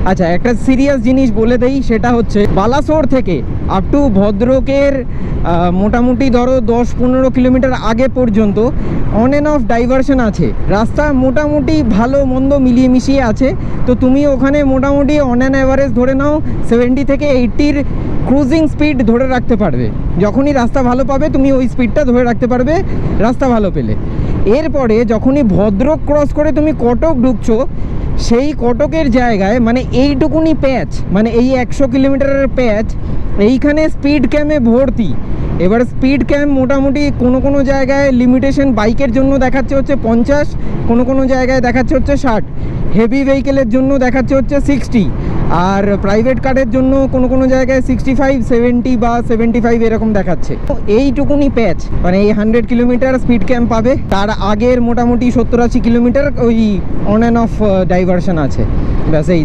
আচ্ছা, একটা সিরিয়াস জিনিস বলে দেই, সেটা হচ্ছে বালাসোর থেকে আপ টু ভদ্রকের মোটামুটি ধরো 10-15 কিলোমিটার আগে পর্যন্ত অন অ্যান্ড অফ ডাইভারশন আছে। রাস্তা মোটামুটি ভালো মন্দ মিলিয়ে মিশিয়ে আছে। তো তুমি ওখানে মোটামুটি অন অ্যান অ্যাভারেজ ধরে নাও 70 থেকে 80-র ক্রুজিং স্পিড ধরে রাখতে পারবে। যখনই রাস্তা ভালো পাবে তুমি ওই স্পিডটা ধরে রাখতে পারবে রাস্তা ভালো পেলে। এরপরে যখনই ভদ্রক ক্রস করে তুমি কটক ঢুকছো, সেই কটকের জায়গায় মানে এইটুকুনি প্যাচ, মানে এই 100 কিলোমিটারের প্যাচ, এইখানে স্পিড ক্যামে ভর্তি। এবার স্পিড ক্যাম মোটামুটি কোনো জায়গায় লিমিটেশন বাইকের জন্য দেখাচ্ছে হচ্ছে 50, কোনো জায়গায় দেখাচ্ছে হচ্ছে 60, হেভি ভেহিকেলের জন্য দেখাচ্ছে হচ্ছে 60, আর প্রাইভেট কারের জন্য কোনো জায়গায় 65, 70 বা 75 এরকম দেখাচ্ছে। তো এইটুকুনি প্যাচ মানে এই 100 কিলোমিটার স্পিড ক্যাম্প পাবে। তার আগের মোটামুটি 70-80 কিলোমিটার ওই অন অ্যান্ড অফ ডাইভারশন আছে। ব্যাস এই